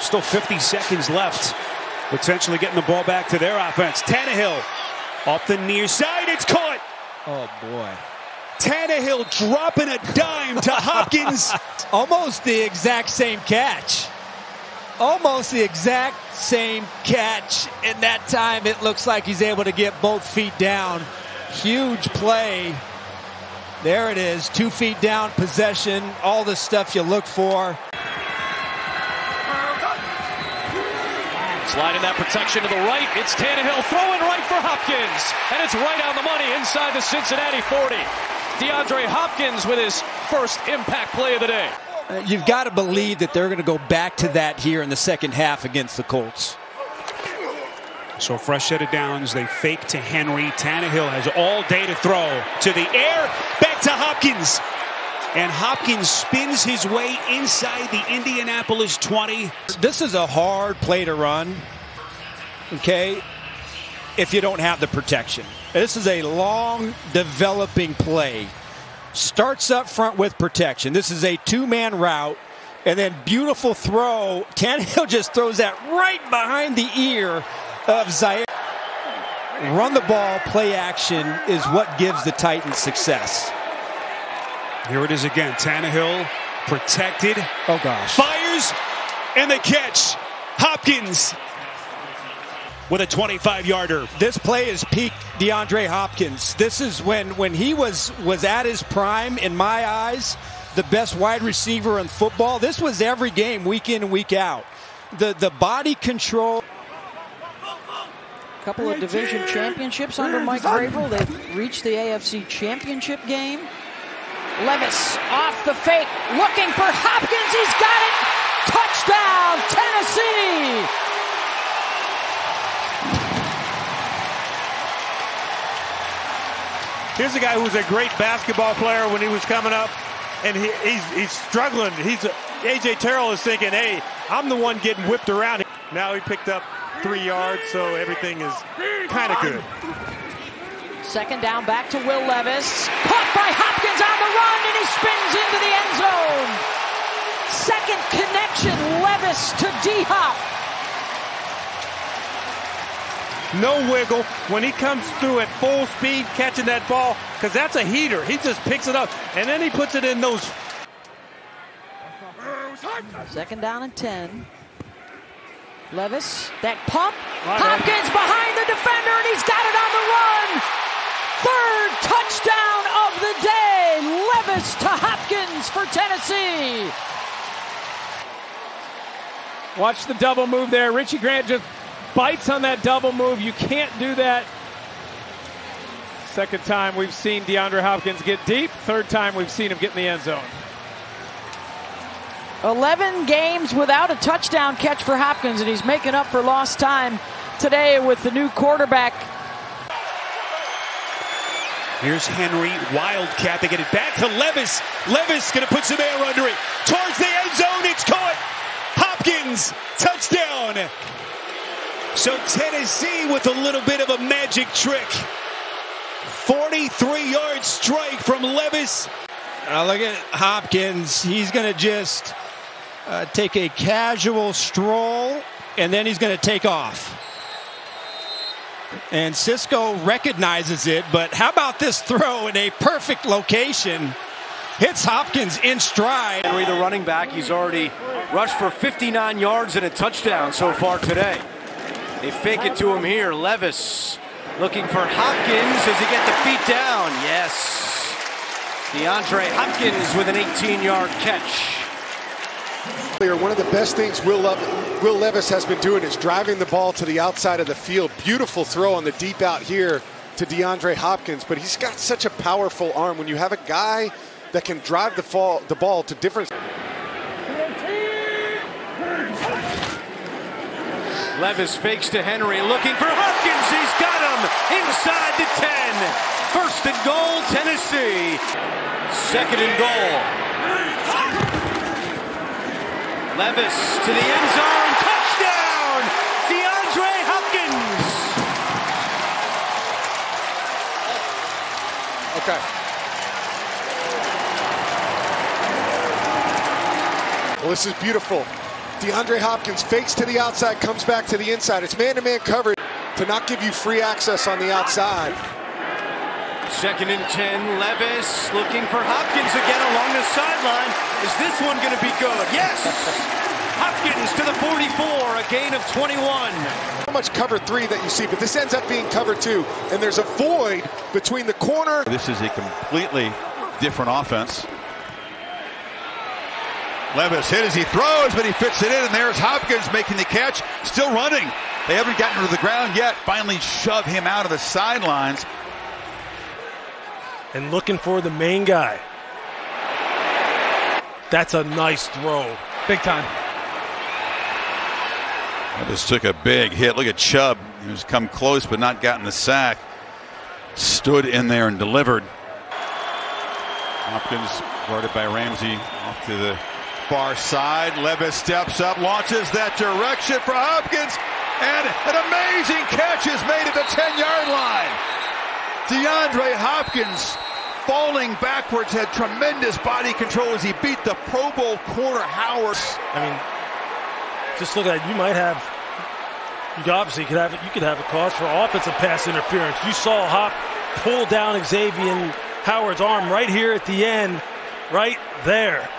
Still 50 seconds left. Potentially getting the ball back to their offense. Tannehill off the near side. It's caught. Oh, boy. Tannehill dropping a dime to Hopkins. Almost the exact same catch. Almost the exact same catch. And that time it looks like he's able to get both feet down. Huge play. There it is. 2 feet down, possession, all the stuff you look for. Sliding that protection to the right. It's Tannehill throwing right for Hopkins. And it's right on the money inside the Cincinnati 40. DeAndre Hopkins with his first impact play of the day. You've got to believe that they're going to go back to that here in the second half against the Colts. So fresh set of downs. They fake to Henry. Tannehill has all day to throw. To the air. Back to Hopkins. And Hopkins spins his way inside the Indianapolis 20. This is a hard play to run, okay, if you don't have the protection. This is a long developing play. Starts up front with protection. This is a two-man route. And then beautiful throw. Tannehill just throws that right behind the ear of Zaire. Run the ball, play action is what gives the Titans success. Here it is again. Tannehill protected. Oh, gosh. Fires and the catch. Hopkins with a 25-yarder. This play is peak DeAndre Hopkins. This is when he was at his prime, in my eyes, the best wide receiver in football. This was every game, week in and week out. The body control. Couple of division championships under Mike Vrabel. They've reached the AFC Championship game. Levis off the fake, looking for Hopkins. He's got it. Touchdown, Tennessee. Here's a guy who was a great basketball player when he was coming up, and he's struggling. A.J. Terrell is thinking, hey, I'm the one getting whipped around. Now he picked up 3 yards, so everything is kind of good. Second down, back to Will Levis. Caught by Hopkins on the run, and he spins into the end zone. Second connection, Levis to D-Hop. No wiggle when he comes through at full speed catching that ball, because that's a heater. He just picks it up, and then he puts it in those. Second down and 10. Levis, that pump. Hopkins behind the defender, and he's got it on the run. Third touchdown of the day. Levis to Hopkins for Tennessee. Watch the double move there. Richie Grant just bites on that double move. You can't do that. Second time we've seen DeAndre Hopkins get deep. Third time we've seen him get in the end zone. 11 games without a touchdown catch for Hopkins, and he's making up for lost time today with the new quarterback. Here's Henry, Wildcat. They get it back to Levis. Levis going to put some air under it. Towards the end zone. It's caught. Hopkins, touchdown. So Tennessee with a little bit of a magic trick. 43-yard strike from Levis. Look at Hopkins. He's going to just take a casual stroll, and then he's going to take off. And Cisco recognizes it, but how about this throw in a perfect location? Hits Hopkins in stride. Henry, the running back, he's already rushed for 59 yards and a touchdown so far today. They fake it to him here. Levis looking for Hopkins. Does he get the feet down? Yes. DeAndre Hopkins with an 18-yard catch. One of the best things Will Levis has been doing is driving the ball to the outside of the field. Beautiful throw on the deep out here to DeAndre Hopkins, but he's got such a powerful arm. When you have a guy that can drive the ball to different. Levis fakes to Henry, looking for Hopkins. He's got him inside the 10. First and goal, Tennessee. Second and goal. Levis to the end zone. Touchdown! DeAndre Hopkins. Okay. Well, this is beautiful. DeAndre Hopkins fakes to the outside, comes back to the inside. It's man-to-man coverage to not give you free access on the outside. 2nd and 10, Levis looking for Hopkins again along the sideline. Is this one going to be good? Yes! Hopkins to the 44, a gain of 21. So much cover 3 that you see, but this ends up being cover 2, and there's a void between the corner. This is a completely different offense. Levis hit as he throws, but he fits it in, and there's Hopkins making the catch, still running. They haven't gotten to the ground yet. Finally shove him out of the sidelines. And looking for the main guy. That's a nice throw. Big time. Levis took a big hit. Look at Chubb. He's come close but not gotten the sack. Stood in there and delivered. Hopkins guarded by Ramsey off to the far side. Levis steps up, launches that direction for Hopkins, and an amazing catch is made at the 10-yard line. DeAndre Hopkins, falling backwards, had tremendous body control as he beat the Pro Bowl corner Howard. I mean, just look at it. You obviously could have a cause for offensive pass interference. You saw Hop pull down Xavier Howard's arm right here at the end, right there.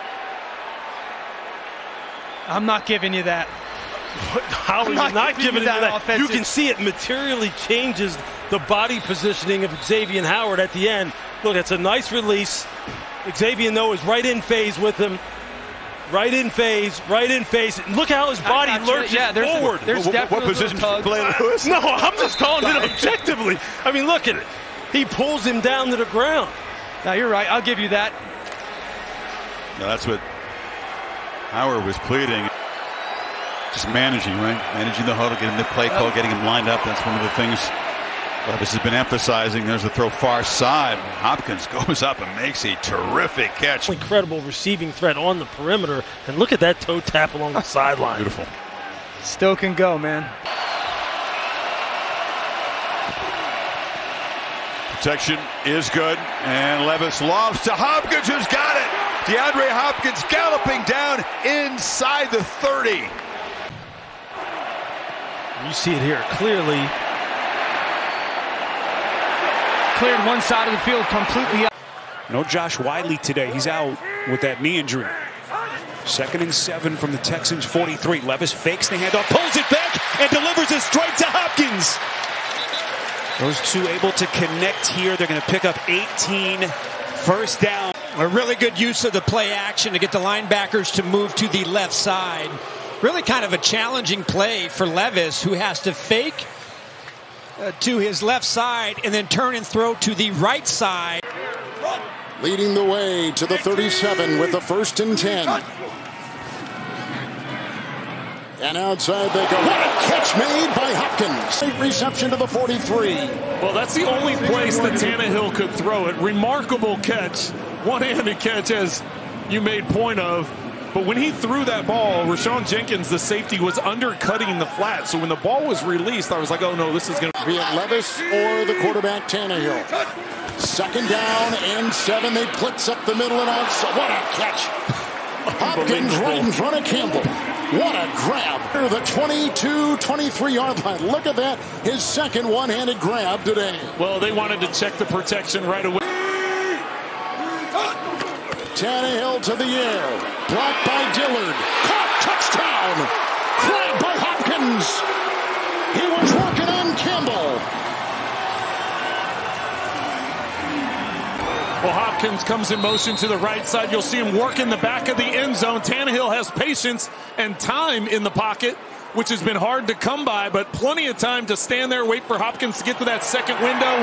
I'm not giving you that. How are you not giving it that? You can see it materially changes the body positioning of Xavier Howard at the end. Look, it's a nice release. Xavier, though, is right in phase with him. Right in phase, right in phase. Look how his body lurches forward. What position do you play, Lewis? No, I'm just calling it objectively. I mean, look at it. He pulls him down to the ground. Now, you're right. I'll give you that. No, that's what Howard was pleading. Just managing, right? Managing the huddle, getting the play call, getting him lined up. That's one of the things Levis has been emphasizing. There's a throw far side. Hopkins goes up and makes a terrific catch. Incredible receiving threat on the perimeter. And look at that toe tap along the sideline. Beautiful. Still can go, man. Protection is good. And Levis lofts to Hopkins, who's got it. DeAndre Hopkins galloping down inside the 30. You see it here clearly. Cleared one side of the field completely out. No Josh Wiley today. He's out with that knee injury. 2nd and 7 from the Texans 43. Levis fakes the handoff, pulls it back, and delivers it straight to Hopkins. Those two able to connect here. They're going to pick up 18, first down. A really good use of the play action to get the linebackers to move to the left side. Really kind of a challenging play for Levis, who has to fake to his left side and then turn and throw to the right side. Leading the way to the 37 with the 1st and 10. And outside they go. What a catch made by Hopkins. Reception to the 43. Well, that's the only place that Tannehill could throw it. Remarkable catch. One-handed catch, as you made point of. But when he threw that ball, Rashawn Jenkins, the safety, was undercutting the flat. So when the ball was released, I was like, oh, no, this is going to be it Levis or the quarterback Tannehill. 2nd down and 7. They blitz up the middle and outside. What a catch. Hopkins right in front of Campbell. What a grab. The 22-23-yard line. Look at that. His 2nd one-handed grab today. Well, they wanted to check the protection right away. Tannehill to the air. Blocked by Dillard. Caught. Touchdown. Grabbed by Hopkins. He was working on Campbell. Well, Hopkins comes in motion to the right side. You'll see him work in the back of the end zone. Tannehill has patience and time in the pocket, which has been hard to come by, but plenty of time to stand there, wait for Hopkins to get to that 2nd window.